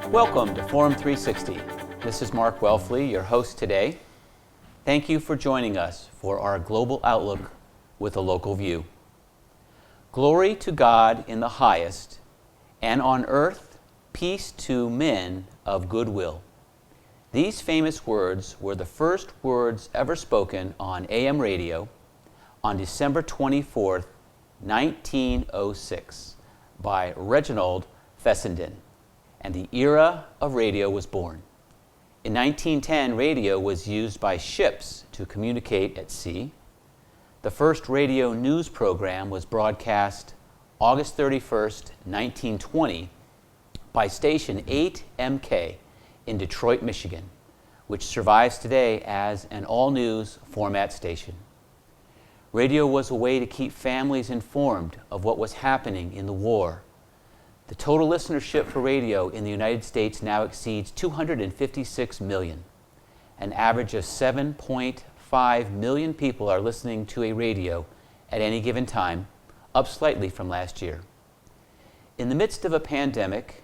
Welcome to Forum 360. This is Mark Welfley, your host today. Thank you for joining us for our global outlook with a local view. Glory to God in the highest, and on earth peace to men of good will. These famous words were the first words ever spoken on AM radio on December 24th, 1906 by Reginald Fessenden, and the era of radio was born. In 1910, radio was used by ships to communicate at sea. The first radio news program was broadcast August 31st, 1920 by station 8MK in Detroit, Michigan, which survives today as an all-news format station. Radio was a way to keep families informed of what was happening in the war. The total listenership for radio in the United States now exceeds 256 million. An average of 7.5 million people are listening to a radio at any given time, up slightly from last year. In the midst of a pandemic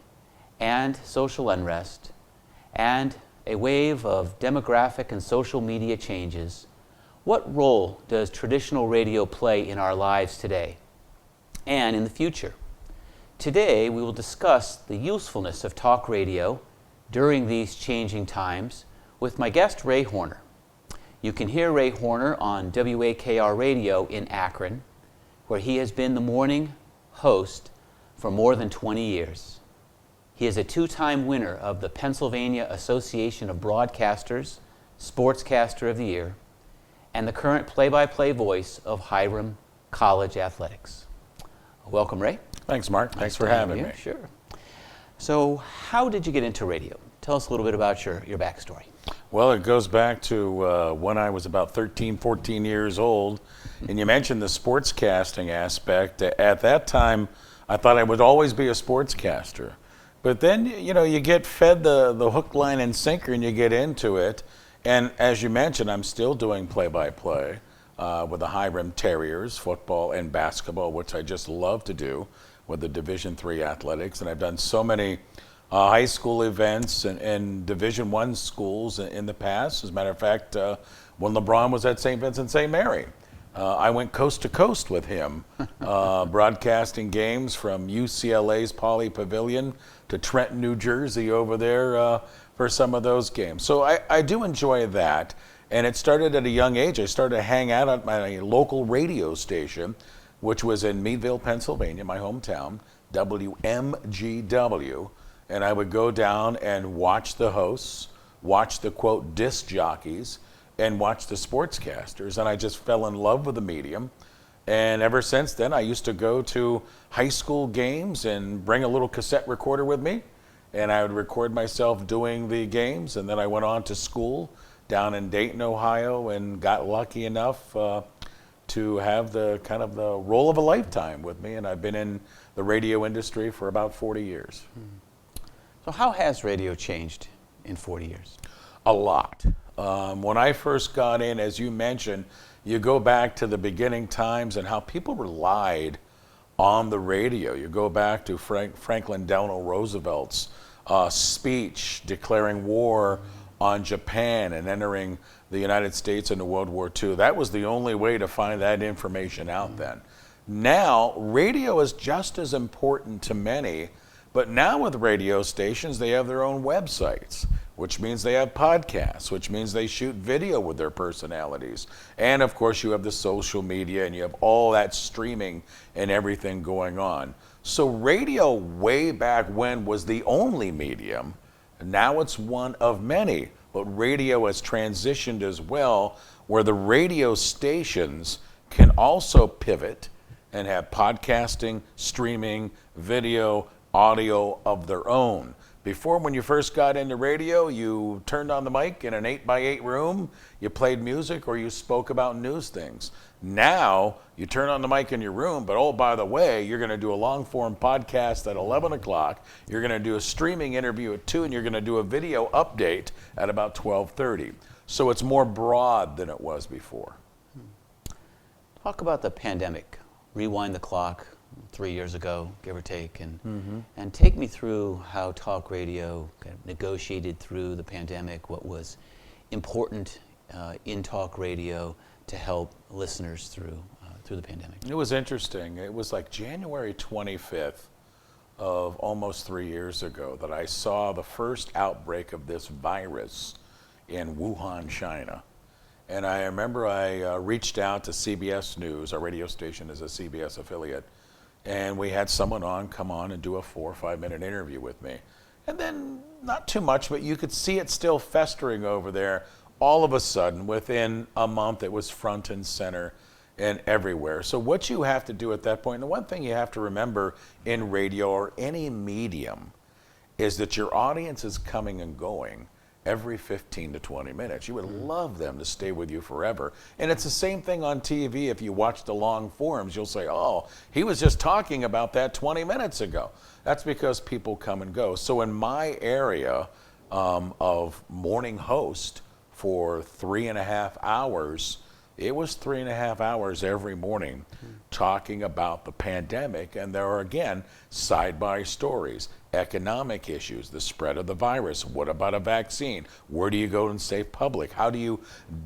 and social unrest and a wave of demographic and social media changes, what role does traditional radio play in our lives today and in the future? Today, we will discuss the usefulness of talk radio during these changing times with my guest, Ray Horner. You can hear Ray Horner on WAKR Radio in Akron, where he has been the morning host for more than 20 years. He is a two-time winner of the Pennsylvania Association of Broadcasters Sportscaster of the Year and the current play-by-play voice of Hiram College Athletics. Welcome, Ray. Thanks, Mark. Thanks for having me. Sure. So, how did you get into radio? Tell us a little bit about your backstory. Well, it goes back to when I was about 13, 14 years old, and you mentioned the sportscasting aspect. At that time, I thought I would always be a sportscaster. But then, you get fed the hook, line, and sinker, and you get into it. And as you mentioned, I'm still doing play-by-play with the Hiram Terriers, football and basketball, which I just love to do with the Division III athletics. And I've done so many high school events and Division I schools in the past. As a matter of fact, when LeBron was at St. Vincent St. Mary, I went coast to coast with him, broadcasting games from UCLA's Pauley Pavilion to Trenton, New Jersey over there for some of those games. So I do enjoy that. And it started at a young age. I started to hang out at my local radio station, which was in Meadville, Pennsylvania, my hometown, WMGW. And I would go down and watch the hosts, watch the, quote, disc jockeys, and watch the sportscasters. And I just fell in love with the medium. And ever since then, I used to go to high school games and bring a little cassette recorder with me. And I would record myself doing the games. And then I went on to school down in Dayton, Ohio, and got lucky enough to have the kind of the role of a lifetime with me. And I've been in the radio industry for about 40 years. So how has radio changed in 40 years? A lot. When I first got in, as you mentioned, you go back to the beginning times and how people relied on the radio. You go back to Franklin Delano Roosevelt's speech declaring war on Japan and entering the United States into World War II. That was the only way to find that information out then. Now, radio is just as important to many, but now with radio stations, they have their own websites, which means they have podcasts, which means they shoot video with their personalities. And of course, you have the social media and you have all that streaming and everything going on. So radio way back when was the only medium. Now it's one of many, but radio has transitioned as well, where the radio stations can also pivot and have podcasting, streaming, video, audio of their own. Before, when you first got into radio, you turned on the mic in an 8x8 room, you played music, or you spoke about news things. Now, you turn on the mic in your room, but oh, by the way, you're going to do a long-form podcast at 11 o'clock, you're going to do a streaming interview at 2, and you're going to do a video update at about 12:30. So it's more broad than it was before. Talk about the pandemic. Rewind the clock 3 years ago, give or take, and take me through how talk radio kind of negotiated through the pandemic, what was important in talk radio to help listeners through the pandemic. It was interesting. It was like January 25th of almost 3 years ago that I saw the first outbreak of this virus in Wuhan, China. And I remember I reached out to CBS News. Our radio station is a CBS affiliate. And we had someone come on and do a 4 or 5 minute interview with me. And then, not too much, but you could see it still festering over there. All of a sudden, within a month, it was front and center and everywhere. So what you have to do at that point, and the one thing you have to remember in radio or any medium, is that your audience is coming and going every 15 to 20 minutes. You would love them to stay with you forever. And it's the same thing on TV. If you watch the long forums, you'll say, oh, he was just talking about that 20 minutes ago. That's because people come and go. So in my area of morning host for 3.5 hours, it was 3.5 hours every morning talking about the pandemic. And there are, again, side-by stories, economic issues, the spread of the virus. What about a vaccine? Where do you go and stay public? How do you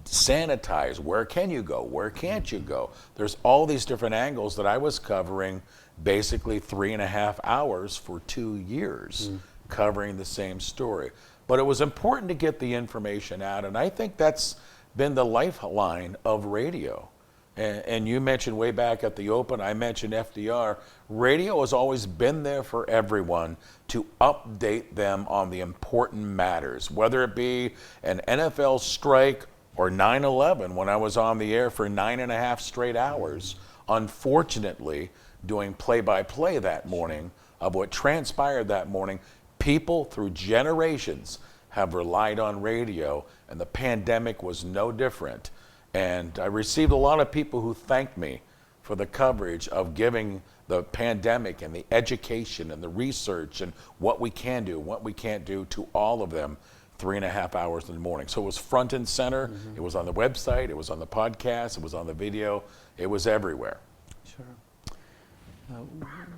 sanitize? Where can you go? Where can't you go? There's all these different angles that I was covering basically 3.5 hours for 2 years, covering the same story. But it was important to get the information out, and I think that's been the lifeline of radio. And you mentioned way back at the open, I mentioned FDR. Radio has always been there for everyone to update them on the important matters, whether it be an NFL strike or 9/11 when I was on the air for 9.5 straight hours. Unfortunately, doing play-by-play that morning of what transpired that morning, people through generations have relied on radio, and the pandemic was no different. And I received a lot of people who thanked me for the coverage of giving the pandemic and the education and the research and what we can do, what we can't do to all of them 3.5 hours in the morning. So it was front and center. It was on the website. It was on the podcast. It was on the video. It was everywhere. Sure.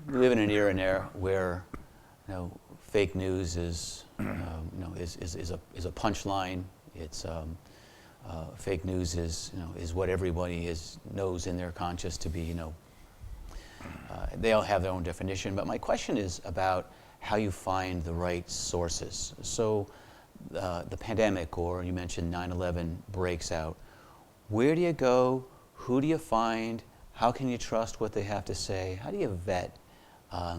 We live in an era now where fake news is a punchline. It's fake news is what everybody knows in their conscience to be. They all have their own definition. But my question is about how you find the right sources. So the pandemic, or you mentioned 9/11 breaks out. Where do you go? Who do you find? How can you trust what they have to say? How do you vet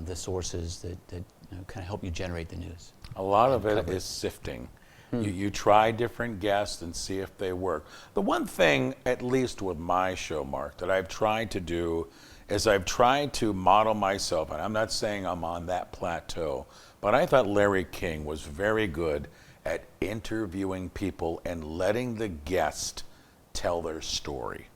the sources that kind of help you generate the news? A lot of it is sifting. You try different guests and see if they work. The one thing, at least with my show, Mark, that I've tried to do is I've tried to model myself, and I'm not saying I'm on that plateau, but I thought Larry King was very good at interviewing people and letting the guest tell their story.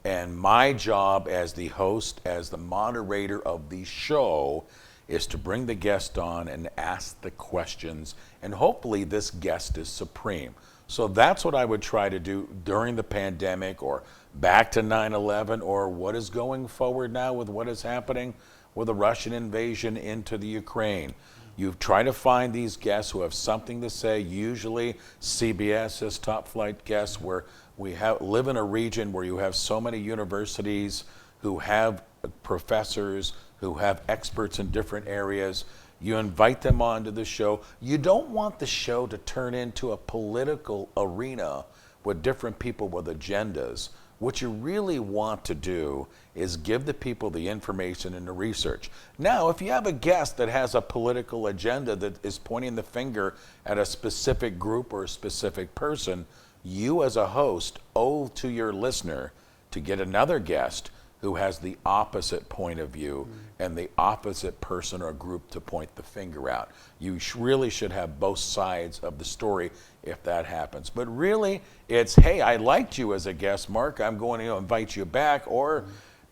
And my job as the host, as the moderator of the show, is to bring the guest on and ask the questions, and hopefully this guest is supreme. So that's what I would try to do during the pandemic, or back to 9/11, or what is going forward now with what is happening with the Russian invasion into the Ukraine. You try to find these guests who have something to say. Usually CBS has top flight guests, where we live in a region where you have so many universities who have professors, who have experts in different areas. You invite them onto the show. You don't want the show to turn into a political arena with different people with agendas. What you really want to do is give the people the information and the research. Now, if you have a guest that has a political agenda that is pointing the finger at a specific group or a specific person, you as a host owe to your listener to get another guest who has the opposite point of view and the opposite person or group to point the finger out. You really should have both sides of the story if that happens. But really, it's, hey, I liked you as a guest, Mark. I'm going to invite you back. Or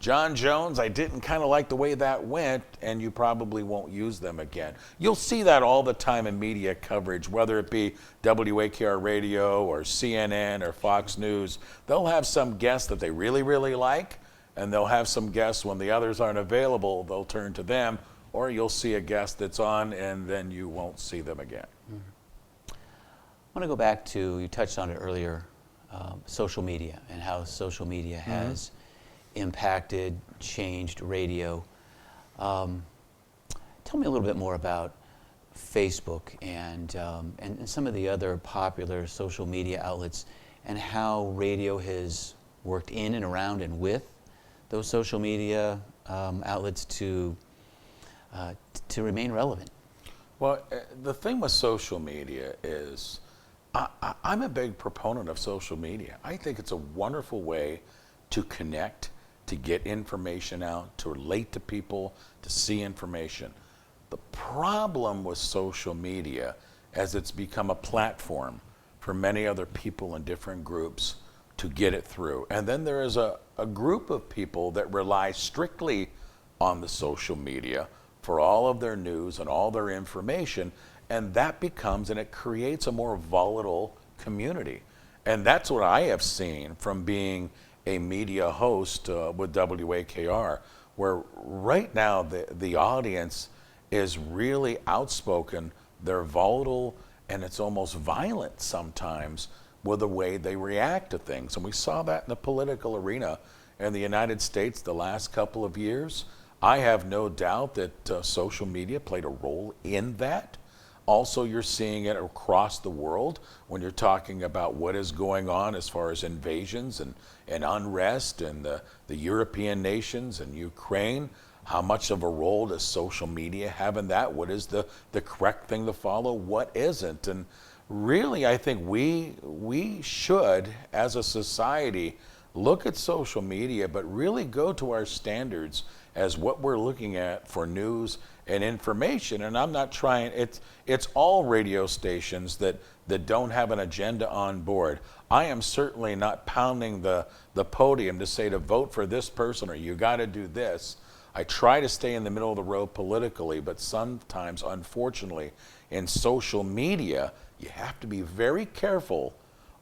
John Jones, I didn't kind of like the way that went, and you probably won't use them again. You'll see that all the time in media coverage, whether it be WAKR Radio or CNN or Fox News. They'll have some guests that they really, really like, and they'll have some guests when the others aren't available, they'll turn to them, or you'll see a guest that's on, and then you won't see them again. I want to go back to, you touched on it earlier, social media and how social media has impacted, changed radio. Tell me a little bit more about Facebook and some of the other popular social media outlets and how radio has worked in and around and with those social media outlets to remain relevant. Well, the thing with social media is I'm a big proponent of social media. I think it's a wonderful way to connect, to get information out, to relate to people, to see information. The problem with social media as it's become a platform for many other people in different groups to get it through. And then there is a group of people that rely strictly on the social media for all of their news and all their information, and that becomes, and it creates a more volatile community. And that's what I have seen from being a media host with WAKR, where right now the audience is really outspoken, they're volatile, and it's almost violent sometimes with the way they react to things. And we saw that in the political arena in the United States the last couple of years. I have no doubt that social media played a role in that. Also, you're seeing it across the world when you're talking about what is going on as far as invasions and unrest in the European nations and Ukraine. How much of a role does social media have in that? What is the correct thing to follow? What isn't? And really, I think we should, as a society, look at social media, but really go to our standards as what we're looking at for news and information. And I'm not trying, it's all radio stations that don't have an agenda on board. I am certainly not pounding the podium to say to vote for this person or you got to do this. I try to stay in the middle of the road politically, but sometimes, unfortunately, in social media, you have to be very careful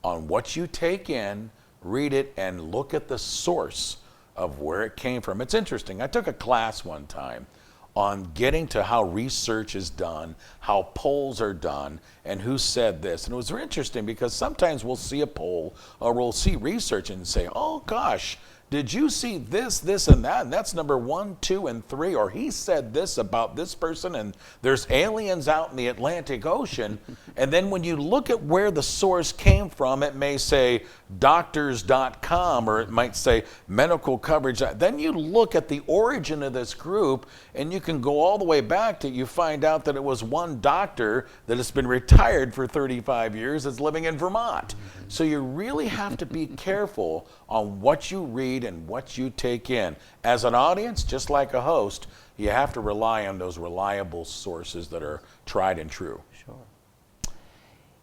on what you take in, read it, and look at the source of where it came from. It's interesting. I took a class one time on getting to how research is done, how polls are done, and who said this. And it was very interesting because sometimes we'll see a poll or we'll see research and say, oh gosh, did you see this, this, and that? And that's number 1, 2, and 3. Or he said this about this person, and there's aliens out in the Atlantic Ocean. And then when you look at where the source came from, it may say doctors.com, or it might say medical coverage. Then you look at the origin of this group, and you can go all the way back to, you find out that it was one doctor that has been retired for 35 years that's living in Vermont. So you really have to be careful on what you read and what you take in. As an audience, just like a host, you have to rely on those reliable sources that are tried and true. Sure.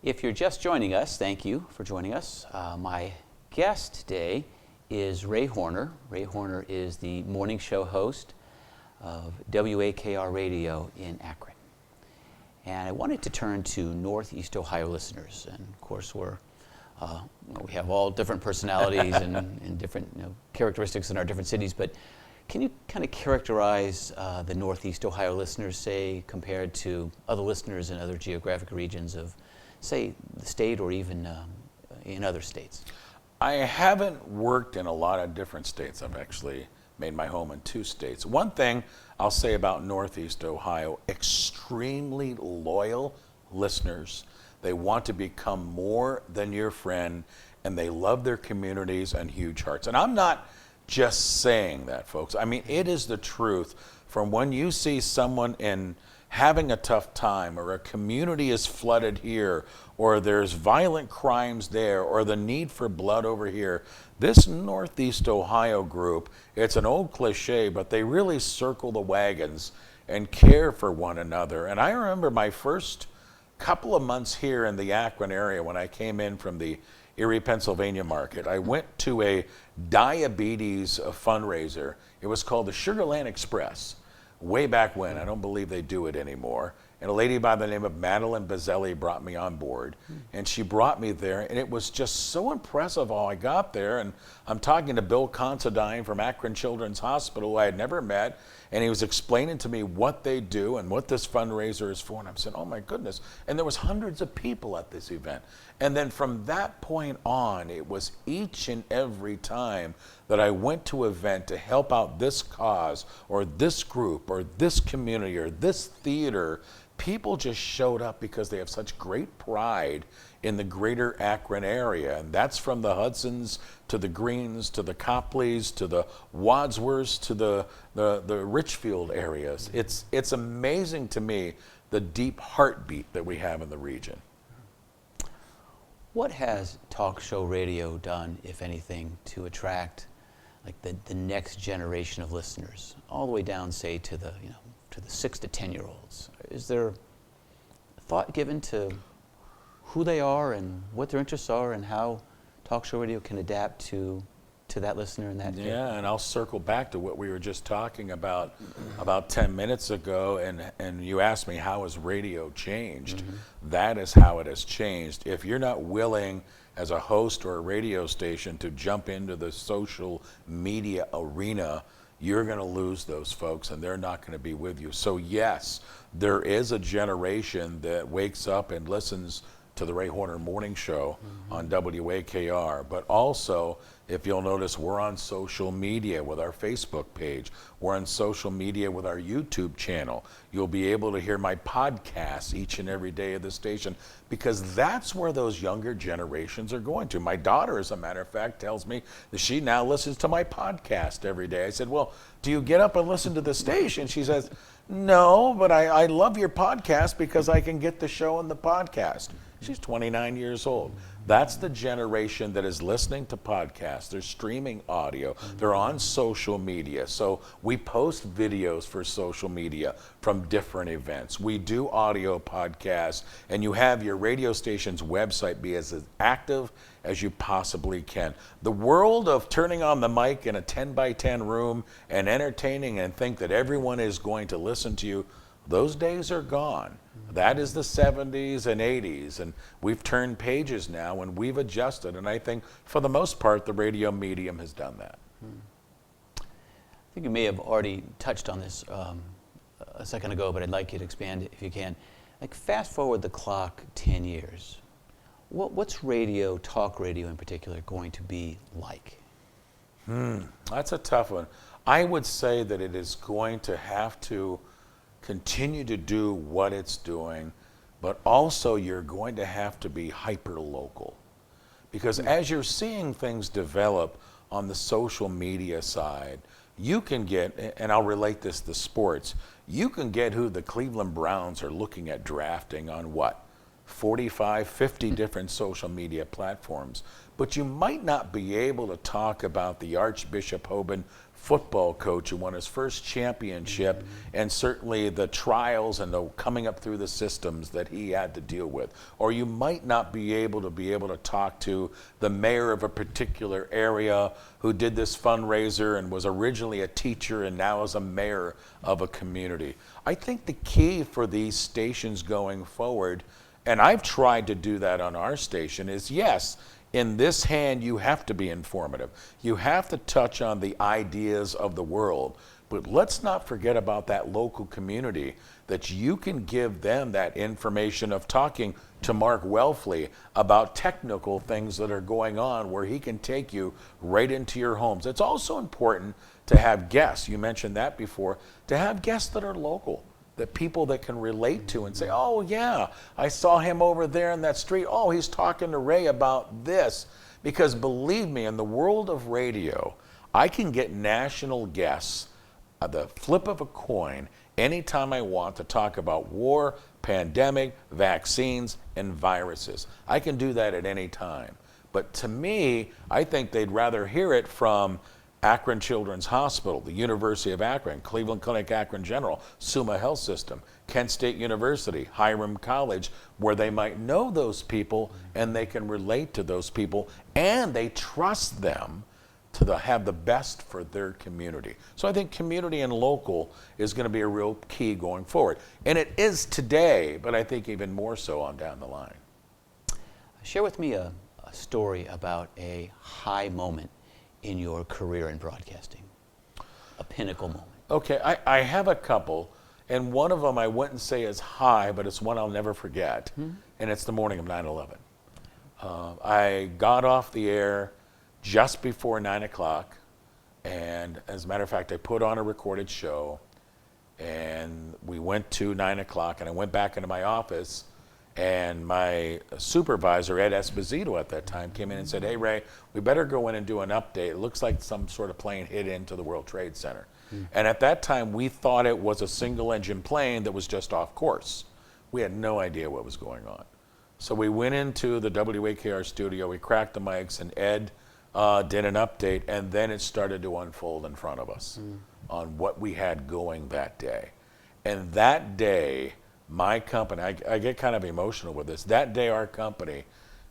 If you're just joining us, thank you for joining us. My guest today is Ray Horner. Ray Horner is the morning show host of WAKR Radio in Akron. And I wanted to turn to Northeast Ohio listeners. And of course, we have all different personalities and different characteristics in our different cities, but can you kind of characterize the Northeast Ohio listeners, say, compared to other listeners in other geographic regions of, say, the state or even in other states? I haven't worked in a lot of different states. I've actually made my home in 2 states. One thing I'll say about Northeast Ohio, extremely loyal listeners. They want to become more than your friend, and they love their communities and huge hearts. And I'm not just saying that, folks. I mean, it is the truth. From when you see someone having a tough time, or a community is flooded here, or there's violent crimes there, or the need for blood over here, this Northeast Ohio group, it's an old cliche, but they really circle the wagons and care for one another. And I remember my first couple of months here in the Akron area when I came in from the Erie, Pennsylvania market, I went to a diabetes fundraiser. It was called the Sugarland Express. Way back when, I don't believe they do it anymore. And a lady by the name of Madeline Bazzelli brought me on board. And she brought me there, and it was just so impressive how I got there. And I'm talking to Bill Considine from Akron Children's Hospital, who I had never met, and he was explaining to me what they do and what this fundraiser is for. And I'm saying, oh my goodness. And there was hundreds of people at this event. And then from that point on, it was each and every time that I went to an event to help out this cause or this group or this community or this theater, people just showed up because they have such great pride in the greater Akron area. And that's from the Hudsons to the Greens to the Copleys to the Wadsworths to the Richfield areas. It's amazing to me the deep heartbeat that we have in the region. What has talk show radio done, if anything, to attract like the next generation of listeners, all the way down, say, to the 6 to 10-year-olds? Is there thought given to who they are and what their interests are and how talk show radio can adapt to that listener and that kid? Yeah, and I'll circle back to what we were just talking about 10 minutes ago, and you asked me how has radio changed. That is how it has changed. If you're not willing as a host or a radio station to jump into the social media arena, you're going to lose those folks and they're not going to be with you. So yes, there is a generation that wakes up and listens to the Ray Horner Morning Show on WAKR, but also, if you'll notice, we're on social media with our Facebook page. We're on social media with our YouTube channel. You'll be able to hear my podcasts each and every day of the station, because that's where those younger generations are going to. My daughter, as a matter of fact, tells me that she now listens to my podcast every day. I said, well, do you get up and listen to the station? She says, no, but I love your podcast because I can get the show and the podcast. She's 29 years old. That's the generation that is listening to podcasts. They're streaming audio. They're on social media. So we post videos for social media from different events. We do audio podcasts, and you have your radio station's website be as active as you possibly can. The world of turning on the mic in a 10 by 10 room and entertaining and think that everyone is going to listen to you, those days are gone. That is the 70s and 80s, and we've turned pages now and we've adjusted, and I think for the most part the radio medium has done that. I think you may have already touched on this a second ago, but I'd like you to expand it if you can. Like, fast forward the clock 10 years. What's radio, talk radio in particular, going to be like? That's a tough one. I would say that it is going to have to continue to do what it's doing, but also you're going to have to be hyper-local. Because as you're seeing things develop on the social media side, you can get, and I'll relate this to sports, you can get who the Cleveland Browns are looking at drafting on what? 45, 50 different social media platforms. But you might not be able to talk about the Archbishop Hoban football coach who won his first championship, and certainly the trials and the coming up through the systems that he had to deal with. Or you might not be able to talk to the mayor of a particular area who did this fundraiser and was originally a teacher and now is a mayor of a community. I think the key for these stations going forward, and I've tried to do that on our station, is yes, in this hand, you have to be informative. You have to touch on the ideas of the world. But let's not forget about that local community, that you can give them that information of talking to Mark Welfley about technical things that are going on, where he can take you right into your homes. It's also important to have guests. You mentioned that before, to have guests that are local, that people that can relate to and say, oh yeah, I saw him over there in that street. Oh, he's talking to Ray about this. Because believe me, in the world of radio, I can get national guests at the flip of a coin anytime I want to talk about war, pandemic, vaccines, and viruses. I can do that at any time. But to me, I think they'd rather hear it from Akron Children's Hospital, the University of Akron, Cleveland Clinic Akron General, Summa Health System, Kent State University, Hiram College, where they might know those people and they can relate to those people and they trust them to have the best for their community. So I think community and local is going to be a real key going forward. And it is today, but I think even more so on down the line. Share with me a story about a high moment in your career in broadcasting, a pinnacle moment. Okay, I have a couple, and one of them I wouldn't say is high, but it's one I'll never forget, and it's the morning of 9/11. I got off the air just before 9 o'clock, and as a matter of fact, I put on a recorded show, and we went to 9 o'clock, and I went back into my office, and my supervisor, Ed Esposito at that time, came in and said, "Hey, Ray, we better go in and do an update. It looks like some sort of plane hit into the World Trade Center." And at that time, we thought it was a single-engine plane that was just off course. We had no idea what was going on. So we went into the WAKR studio, we cracked the mics, and Ed did an update, and then it started to unfold in front of us on what we had going that day. And that day, my company, I get kind of emotional with this. That day, our company,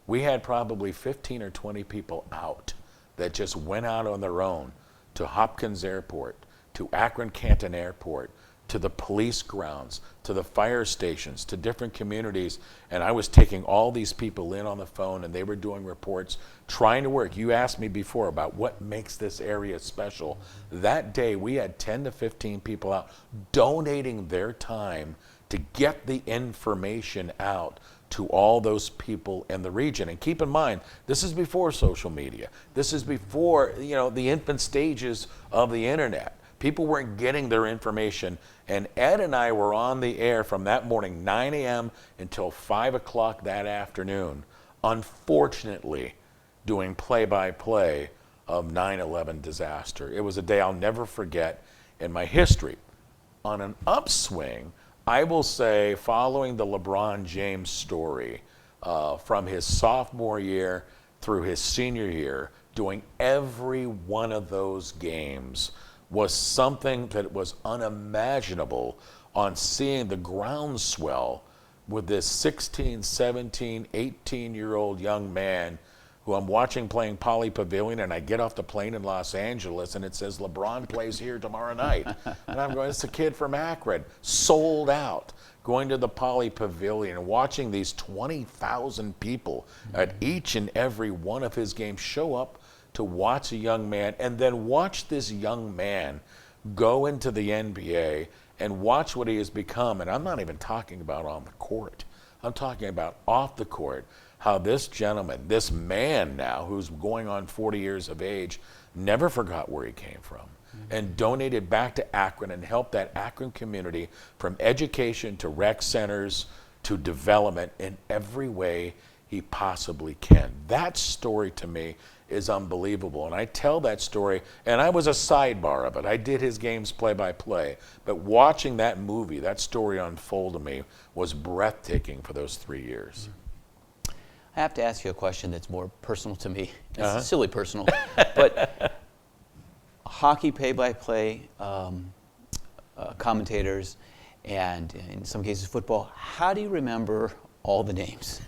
we had probably 15 or 20 people out that just went out on their own to Hopkins Airport, to Akron Canton Airport, to the police grounds, to the fire stations, to different communities. And I was taking all these people in on the phone, and they were doing reports, trying to work. You asked me before about what makes this area special. That day, we had 10 to 15 people out donating their time to get the information out to all those people in the region. And keep in mind, this is before social media. This is before, the infant stages of the internet. People weren't getting their information. And Ed and I were on the air from that morning, 9 a.m. until 5 o'clock that afternoon, unfortunately, doing play-by-play of 9/11 disaster. It was a day I'll never forget in my history. On an upswing, I will say, following the LeBron James story from his sophomore year through his senior year, doing every one of those games was something that was unimaginable on seeing the groundswell with this 16, 17, 18-year-old young man who I'm watching playing Poly Pavilion, and I get off the plane in Los Angeles and it says LeBron plays here tomorrow night. And I'm going, it's a kid from Akron, sold out, going to the Poly Pavilion and watching these 20,000 people at each and every one of his games show up to watch a young man, and then watch this young man go into the NBA and watch what he has become. And I'm not even talking about on the court. I'm talking about off the court, how this gentleman, this man now who's going on 40 years of age, never forgot where he came from and donated back to Akron and helped that Akron community from education to rec centers to development in every way he possibly can. That story to me is unbelievable. And I tell that story, and I was a sidebar of it. I did his games play-by-play. But watching that movie, that story unfold to me, was breathtaking for those 3 years. I have to ask you a question that's more personal to me. It's silly personal. But hockey play-by-play commentators, and in some cases football, how do you remember all the names?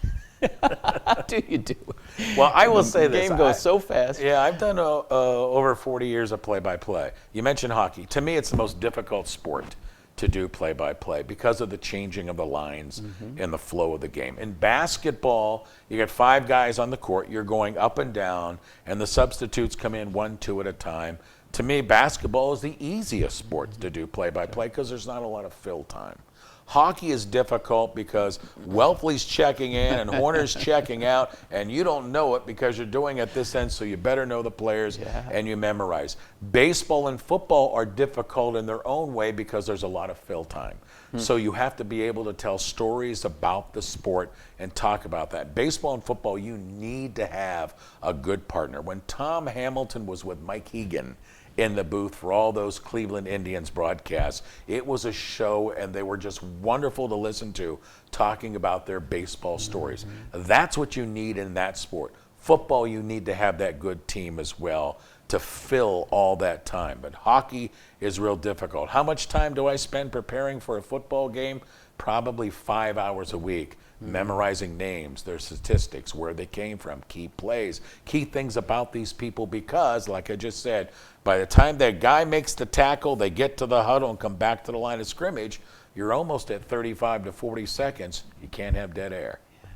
How do you do it? Well, I will say this. The game goes so fast. Yeah, I've done over 40 years of play-by-play. You mentioned hockey. To me, it's the most difficult sport to do play-by-play because of the changing of the lines and the flow of the game. In basketball, you got 5 guys on the court. You're going up and down, and the substitutes come in 1, 2 at a time. To me, basketball is the easiest sport to do play-by-play because there's not a lot of fill time. Hockey is difficult because Welfley's checking in and Horner's checking out, and you don't know it because you're doing it this end, so you better know the players and you memorize. Baseball and football are difficult in their own way because there's a lot of fill time. So you have to be able to tell stories about the sport and talk about that. Baseball and football, you need to have a good partner. When Tom Hamilton was with Mike Egan in the booth for all those Cleveland Indians broadcasts, it was a show, and they were just wonderful to listen to, talking about their baseball stories. That's what you need in that sport. Football, you need to have that good team as well to fill all that time. But hockey is real difficult. How much time do I spend preparing for a football game? Probably 5 hours a week, memorizing names, their statistics, where they came from, key plays, key things about these people, because, like I just said, by the time that guy makes the tackle, they get to the huddle and come back to the line of scrimmage, you're almost at 35 to 40 seconds. You can't have dead air. Yeah.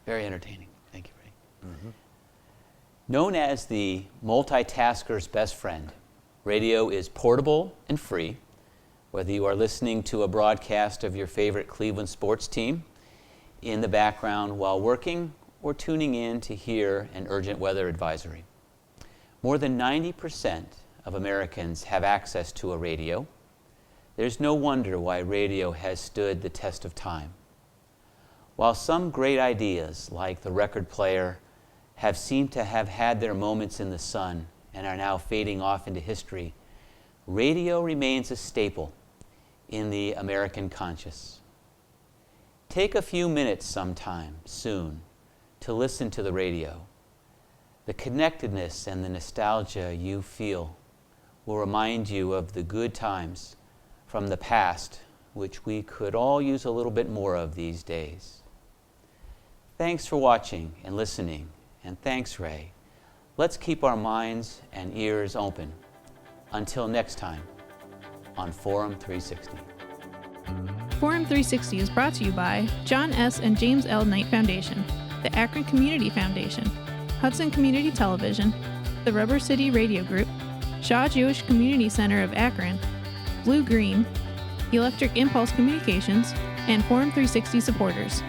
Very entertaining. Thank you, Ray. Known as the multitasker's best friend, radio is portable and free. Whether you are listening to a broadcast of your favorite Cleveland sports team in the background while working, or tuning in to hear an urgent weather advisory. More than 90% of Americans have access to a radio. There's no wonder why radio has stood the test of time. While some great ideas, like the record player, have seemed to have had their moments in the sun and are now fading off into history, radio remains a staple in the American conscience. Take a few minutes sometime soon to listen to the radio. The connectedness and the nostalgia you feel will remind you of the good times from the past, which we could all use a little bit more of these days. Thanks for watching and listening, and thanks, Ray. Let's keep our minds and ears open. Until next time on Forum 360. Forum 360 is brought to you by John S. and James L. Knight Foundation, the Akron Community Foundation, Hudson Community Television, the Rubber City Radio Group, Shaw Jewish Community Center of Akron, Blue Green, Electric Impulse Communications, and Forum 360 supporters.